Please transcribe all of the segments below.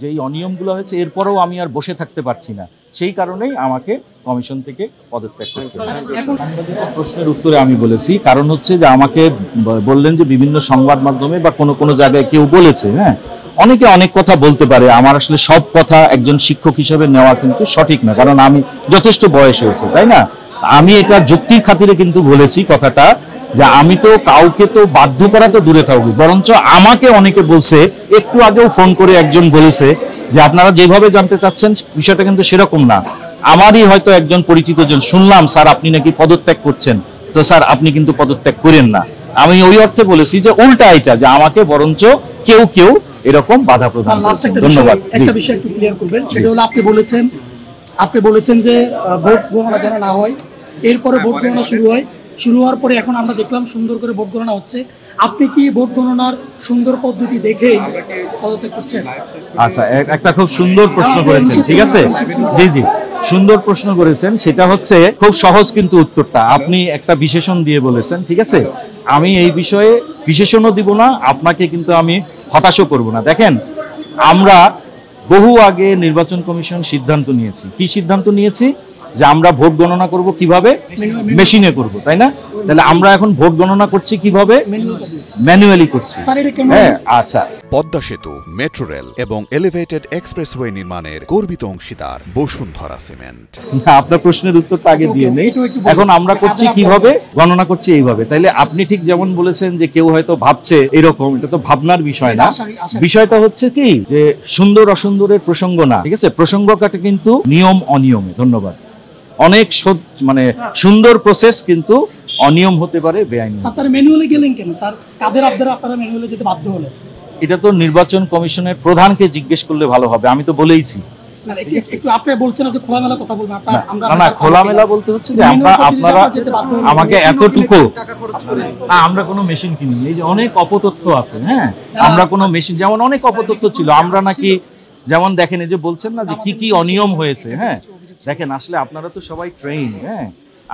যে এই অনিয়মগুলো হয়েছে এরপরেও আমি আর বসে থাকতে পারছি না, সেই কারণেই আমাকে কমিশন থেকে পদত্যাগ করতে হবে। সাংবাদিক প্রশ্নের উত্তরে আমি বলেছি, কারণ হচ্ছে যে আমাকে বললেন যে বিভিন্ন সংবাদ মাধ্যমে বা কোনো জায়গায় কেউ বলেছে, হ্যাঁ অনেকে অনেক কথা বলতে পারে, আমার আসলে সব কথা একজন শিক্ষক হিসেবে নেওয়া কিন্তু সঠিক না, কারণ আমি যথেষ্ট বয়স হয়েছে, তাই না? আমি এটা যুক্তির খাতিরে কিন্তু বলেছি কথাটা, যে আমি তো কাউকে তো বাধ্য করা তো দূরে থাকবো, বরঞ্চ আমাকে অনেকে বলছে, একটু আগেও ফোন করে একজন বলেছে যে আপনারা যেভাবে জানতে চাচ্ছেন বিষয়টা কিন্তু সেরকম না। আমারই হয়তো একজন পরিচিত জন, শুনলাম স্যার আপনি নাকি পদত্যাগ করছেন, তো স্যার আপনি কিন্তু পদত্যাগ করেন না। আমি ওই অর্থে বলেছি যে উল্টা এটা, যে আমাকে বরঞ্চ কেউ কেউ এরকম বাধা প্রদান করছে। ধন্যবাদ। একটা বিষয় একটু ক্লিয়ার করবেন, সেটা হলো আপনি বলেছেন যে ভোট গণনা যেন না হয়, এরপরে ভোট গণনা শুরু হওয়ার পরে এখন আমরা দেখলাম সুন্দর করে ভোট গণনা হচ্ছে। আপনি কি ভোট গণনার সুন্দর পদ্ধতি দেখেই পদত্যাগ করছেন? আচ্ছা, একটা খুব সুন্দর প্রশ্ন করেছেন, ঠিক আছে, জি জি সুন্দর প্রশ্ন করেছেন। সেটা হচ্ছে খুব সহজ কিন্তু উত্তরটা, আপনি একটা বিশেষণ দিয়ে বলেছেন, ঠিক আছে। আমি এই বিষয়ে বিশেষণও দিব না, আপনাকে কিন্তু আমি হতাশও করব না। দেখেন, আমরা বহু আগে নির্বাচন কমিশন সিদ্ধান্ত নিয়েছি। কি সিদ্ধান্ত নিয়েছি? যে আমরা ভোট গণনা করব কিভাবে? মেশিনে করব, তাই না? তাহলে আমরা এখন ভোট গণনা করছি কিভাবে? ম্যানুয়ালি করছি। হ্যাঁ, আচ্ছা। পদ্মা সেতু, মেট্রো রেল এবং এলিভেটেড এক্সপ্রেসওয়ে নির্মাণের গর্বিত অংশীদার বসুন্ধরা সিমেন্ট। আপনার প্রশ্নের উত্তরটা আগে দিয়ে নেই। এখন আমরা করছি কিভাবে? গণনা করছি এইভাবে। তাইলে আপনি ঠিক যেমন বলেছেন যে কেউ হয়তো ভাবছে এরকম, এটা তো ভাবনার বিষয় না। বিষয়টা হচ্ছে কি, যে সুন্দর অসুন্দরের প্রসঙ্গ না, ঠিক আছে, প্রসঙ্গ কাটে কিন্তু নিয়ম অনিয়মে। ধন্যবাদ। অনেক মানে সুন্দর প্রসেস কিন্তু অনিয়ম হতে পারে, বেআইনি। স্যার ম্যানুয়ালে গেলেন কেন স্যার? কাদের আপনারা ম্যানুয়ালে যেতে বাধ্য হলেন? এটা তো নির্বাচন কমিশনের প্রধানকে জিজ্ঞেস করলে ভালো হবে, আমি তো বলেইছি। খোলামেলা বলতে হচ্ছে যে আপনারা আমাকে এতটুকু, আমরা কোনো মেশিন কিনি, এই যে অনেক অপতথ্য আছে, হ্যাঁ আমরা কোনো মেশিন, যেমন অনেক অপতথ্য ছিল, আমরা নাকি যেমন দেখেন এই যে বলছেন না যে কি কি অনিয়ম হয়েছে, হ্যাঁ দেখেন আসলে আপনারা তো সবাই ট্রেন, হ্যাঁ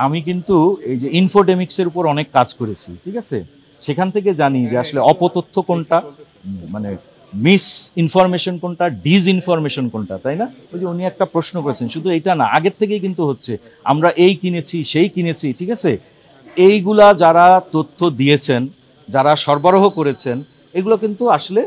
আমি কিন্তু এই যে ইনফোডেমিক্স এর উপর অনেক কাজ করেছি, ঠিক আছে, সেখান থেকে জানি যে আসলে অপতথ্য কোনটা, মানে মিস ইনফরমেশন কোনটা, ডিস ইনফরমেশন কোনটা, তাই না? ওই যে উনি একটা প্রশ্ন করেছেন, শুধু এটা না, আগের থেকেই কিন্তু হচ্ছে আমরা এই কিনেছি সেই কিনেছি, ঠিক আছে, এইগুলা যারা তথ্য দিয়েছেন, যারা সরবরাহ করেছেন, এগুলো কিন্তু আসলে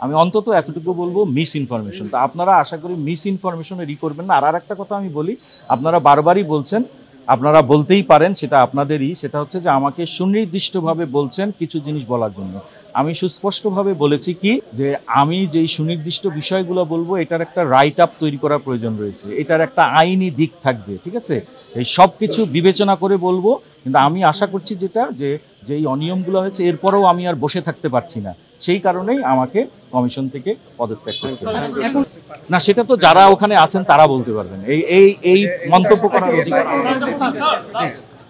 আমি অন্তত এতটুকু বলবো মিস ইনফরমেশন। তো আপনারা আশা করি মিস ইনফরমেশনে করবেন না। আর একটা কথা আমি বলি, আপনারা বারবারই বলছেন, আপনারা বলতেই পারেন, সেটা আপনাদেরই, সেটা হচ্ছে যে আমাকে সুনির্দিষ্টভাবে বলছেন কিছু জিনিস বলার জন্য। আমি সুস্পষ্টভাবে বলেছি কি, যে আমি যেই সুনির্দিষ্ট বিষয়গুলো বলবো এটার একটা রাইট আপ তৈরি করার প্রয়োজন রয়েছে, এটার একটা আইনি দিক থাকবে, ঠিক আছে, এই সব কিছু বিবেচনা করে বলবো। কিন্তু আমি আশা করছি যেটা, যে যেই অনিয়মগুলো হয়েছে এরপরেও আমি আর বসে থাকতে পারছি না, সেই কারণেই আমাকে কমিশন থেকে পদত্যাগ করতে হবে। না, সেটা তো যারা ওখানে আছেন তারা বলতে পারবেন, এই মন্তব্য করার অধিকার।